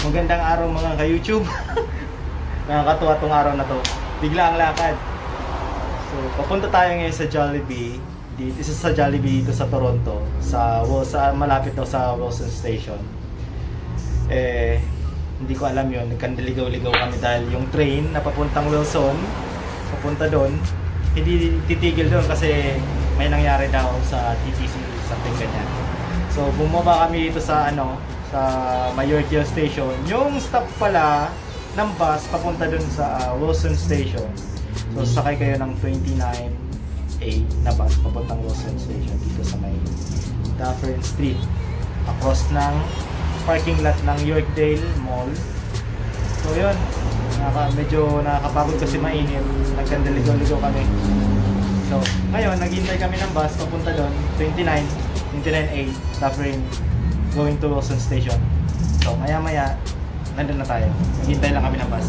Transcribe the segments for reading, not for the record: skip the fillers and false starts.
Magandang araw mga ka-YouTube. Nakakatuwa tong araw na to. Bigla ang lakad. So, papunta tayo ngayon sa Jollibee. Isa sa Jollibee dito sa Toronto. Malapit daw sa Wilson Station. Hindi ko alam yun. Nagkandaligaw-ligaw kami dahil yung train na papuntang Wilson, papunta doon, hindi titigil doon kasi may nangyari daw sa TTC, something ganyan. So, bumaba kami dito sa sa Mayorkio Station. Yung stop pala ng bus papunta dun sa Wilson Station. So sakay kayo ng 29A na bus papuntang Wilson Station dito sa may Dufferin Street, across ng parking lot ng Yorkdale Mall. So yun, medyo nakakapagod kasi mainit, nagkandaligaw-ligaw kami. So ngayon naghihintay kami ng bus papunta dun, 29A Dufferin, going to Wilson Station. So maya-maya nandun na tayo. Hintay lang kami ng bus.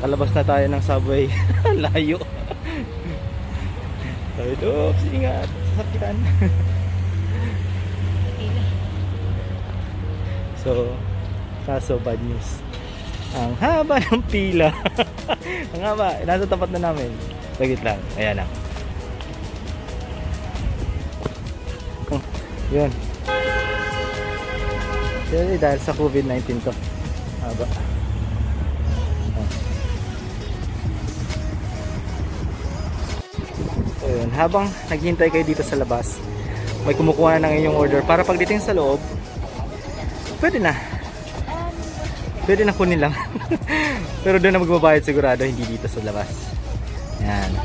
Nakalabas na tayo ng subway. Layo. Sabi, oops, ingat, sasakyan. So bad news. Ang haba ng pila. Ang haba, nasa tapat na namin. Sagit lang, ayan na. Yun. Dahil sa COVID-19 to. Haba. Ayun, habang naghihintay kayo dito sa labas, may kumukuha na ng inyong order para pagdating sa loob, pwede na kunin lang. Pero doon na magbabayad sigurado, hindi dito sa labas. Yan.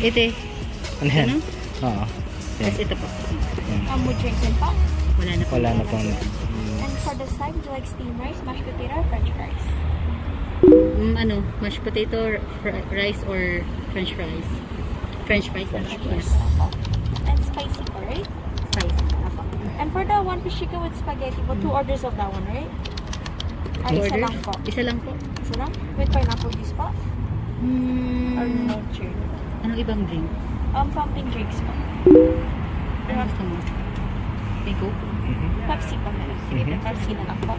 Ito. Ano yan? Oo. Yes, ito po. Would drinks and pop? Wala na pong. And for the side, would you like steamed rice, mashed potato, or french fries? Mashed potato, rice, or french fries? French fries. And spicy, alright? Spicy. And for the one fish chicken with spaghetti po, 2 orders of that one, right? Ay, isa lang po. Isa lang po. Isa lang? With pineapple juice po? Or no cheer? Anong ibang drink? Pumping drinks po. Ano gusto mo? May Coke? Pepsi po na lang. Sige, Pepsi na lang po.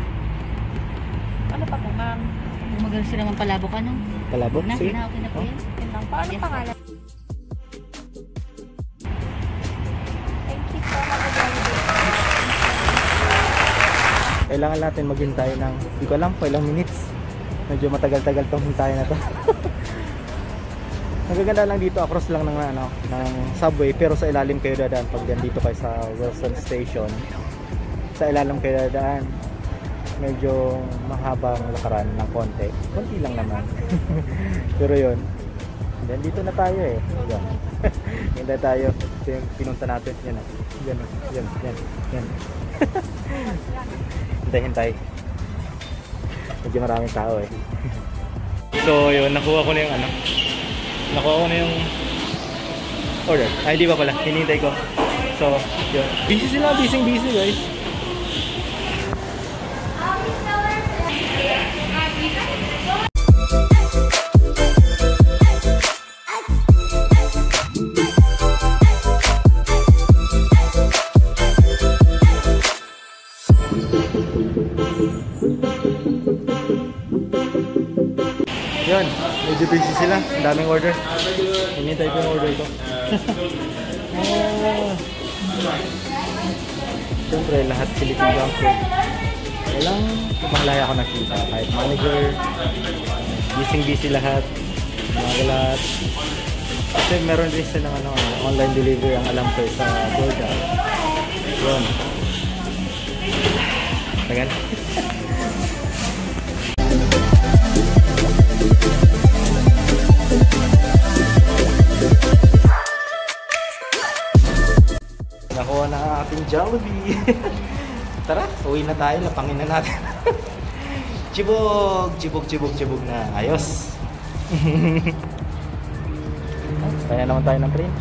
Ano pa po, ma'am? Magaling sila mang palabok, ano? Palabok? Na, Sige. okay na po yan. Yun lang po. Ano Yes. pangalan? Thank you po. Have a great day. Kailangan natin maghintay ng, hindi ko alam, ilang minutes. Medyo matagal-tagal tong hintay na to. Nagaganda lang dito, across lang ng, ng subway, pero sa ilalim kayo dadaan pag dito kayo sa Wilson Station. Sa ilalim kayo dadaan. Medyo mahabang lakaran ng konti. Konti lang naman. Pero yun. Then dito na tayo eh. Yan. Hintay tayo. Ito yung pinunta natin. Yan. Yan. Hintay. Medyo maraming tao eh. So yun, nakuha ko na yung nakuha ko na yung order. Ay, di ba pala? Hinihintay ko. So, yun. Busy sila. Busy guys. Yun, medyo busy sila. Ang daming order. Hinihintay ko yung order ko. Siyempre, lahat Philippine junk food. Walang kumakalaya ako nakita. Kahit manager, busy lahat. Mga lahat. Kasi meron rin silang online delivery ang alam ko sa Georgia. Yun. Tagal. Nakuha na ang ating Jollibee. Tara, uwi na tayo. Lapangin na natin. Chibog na. Ayos. Kaya naman tayo ng train.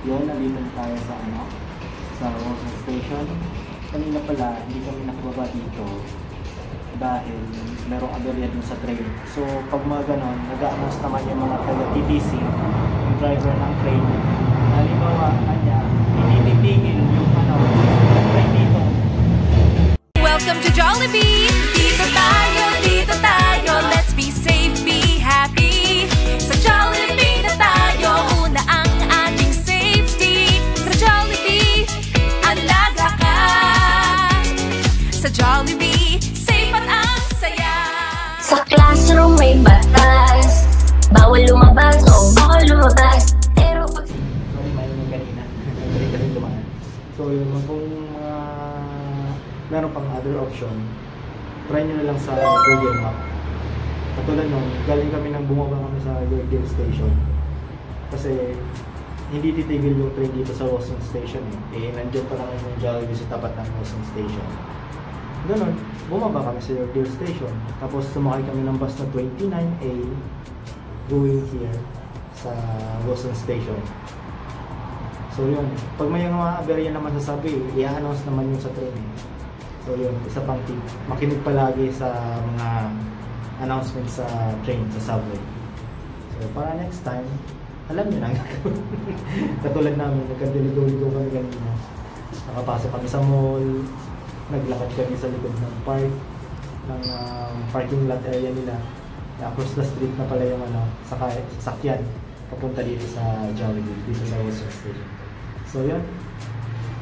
Yun, nandito tayo sa Wilson Station. Kanina pala, hindi kami nakababa dito dahil merong aberya dun sa train. So, pag mga ganon, nag-a-announce naman yung mga taga-TTC, yung driver ng train. Halimbawa, kanya, tinitigil yung train dito. Welcome to Jollibee! Dito tayo, let's be safe, be happy. Sa Jollibee na tayo, una ang ating safety. Sa Jollibee, alaga ka. Sa Jollibee, safe at ang saya. Sa classroom may batas, bawal lumabas o bawal lumabas. Pero pag... Sorry, may kanina. Dali dumaan. So yun, kung meron pang other option, try nyo na lang sa Google Map. Katulad nun, galing kami nang bumaba kami sa Yorkdale Station. Kasi hindi titigil yung train dito sa Wilson Station eh. Nandiyan pa naman yung Jollibee sa tapat ng Wilson Station. Ganun, bumaba kami sa Yorkdale Station. Tapos sumakay kami ng bus na 29A going here sa Wilson Station. So yun, pag may mga aberya naman sa subway, i-announce naman yun sa train. So yun, isa pang tip, makinig palagi sa mga announcements sa train, sa subway. So para next time, alam nyo na. Katulad namin, nagkadiligaw-ligaw kami kanina. Nakapasok kami sa mall, naglakad kami sa likod ng park, ng parking lot area nila. Across the street na pala yung sasakyan papunta dito sa Jollibee, dito sa Wilson Station. So yun,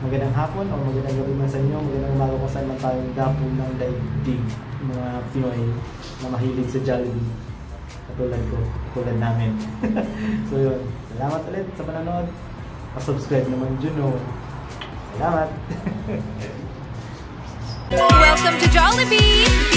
magandang hapon o magandang gabi man sa inyo, magandang umaga kung saan man tayong dapo ng daigdig, mga Pinoy na mahilig sa Jollibee. Katulad ko, katulad namin. So yun, salamat ulit sa panonood. Pa-subscribe naman dyan o. Salamat! Welcome to Jollibee!